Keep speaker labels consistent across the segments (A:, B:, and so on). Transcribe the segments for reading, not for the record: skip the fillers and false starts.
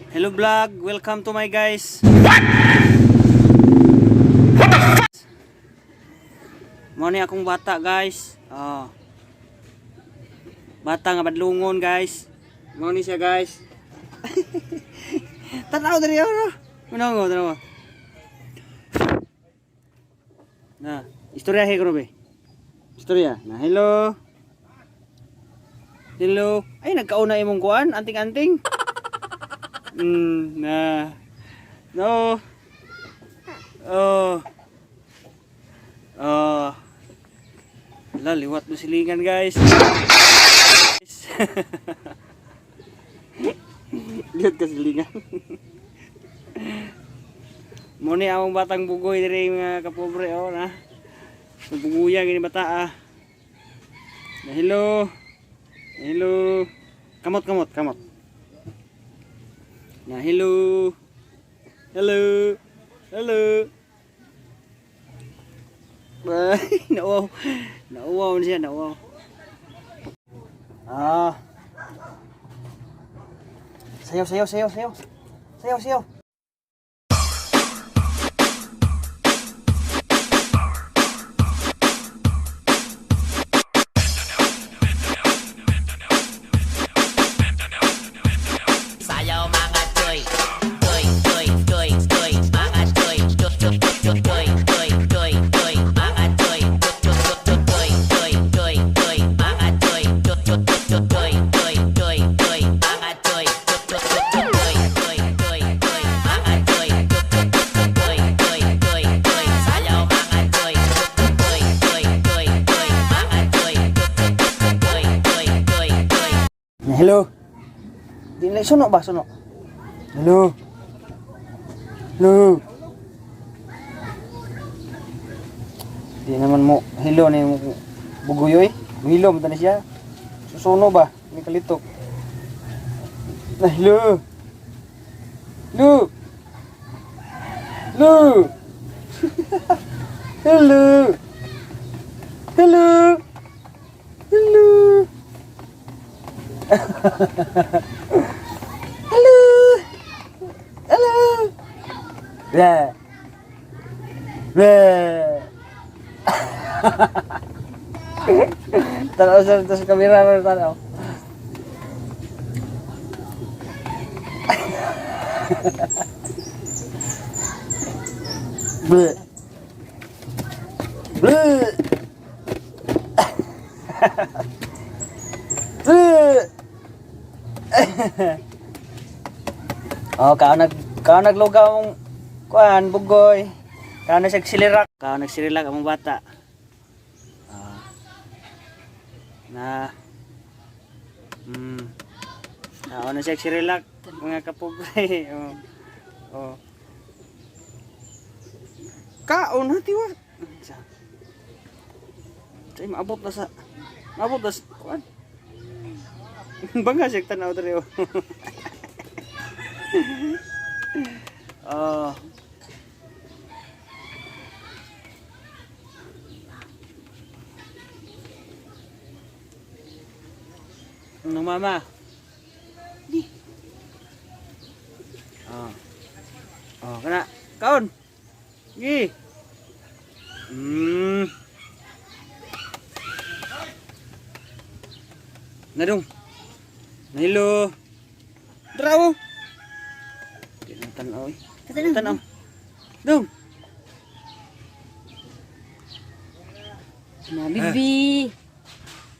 A: Hello vlog, welcome to my guys. Mo ni akong bata guys. Oh. Bata nga badlungon guys. Mo ni siya guys. Tanaw diri ano? Manango, tanaw. Na, istorya he grobe. Istorya. Na hello. Hello. Ay nagkauna imong kuan, anting-anting. Nah. No. Oh. Oh. Ala, liwat mo silingan guys. Liwat ka silingan. Muni among batang bugoy diri mga kapobre oh na. Buguya gini bata ah. Na hello. Hello. Kamot. Na hello. Hello. Hello. Ay, nauwaw. Nauwaw siya, nauwaw. Ah. Sayaw.
B: Sayaw mga choy, choy, mga choy, choy, mga choy, choy, mga choy, mga choy, sayaw mga choy, mga choy.
A: Na hello. Di na suno ba suno? Hello. Hello. Di naman mo hello ni mo bugoyoy. Hilo mo tani siya. Susuno ba? Ni kalitok. Na hello. Hello. Hello. Hello. Hello. Hello. Hello. Hello. Blah. Blah. Tanaw sa kamera mo tanaw. Blah. Blah. Oh, kao naglugaw mong kuan bugoy. Kao nagsilirak, among bata. Na kao nagsilirak mga kapobre. Oh. Kaon na tiwa. Say maabot na sa kuan. Bangga siya tanaw diri oh. Oh. Ano mama? Di. Oh. Oh, kana kaon. Gi. Nadong. Hello. Draw. Tanaw. Tanaw. Dong.
C: Na bibi.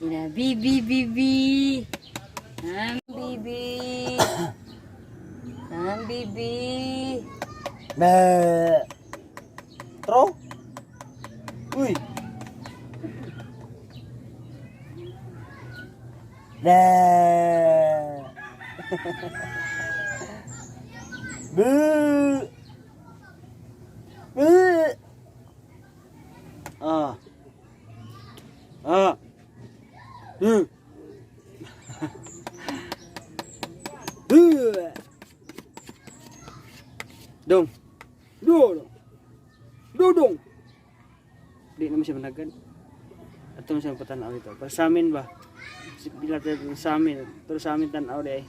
C: Na bibi. Ang bibi.
A: Ba. Tro. Uy. Da. Bu. Bu. Ah. Bu. Bu. Dong. Dong. Di naman siya managan. Ato mo siya patanaw ito. Para sa amin ba? Bila tayo sa amin. Pero sa amin tanaw di ay.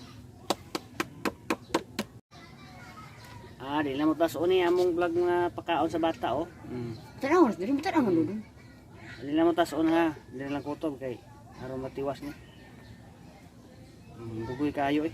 D: Ah, di na mo tason ni among vlog nga pakaon sa bata oh.
C: Tanaw, dili mo tanaw dudong.
D: Di na mo tason ha. Di na lang kutob kay aron matiwas ni. Bugoy kayo eh.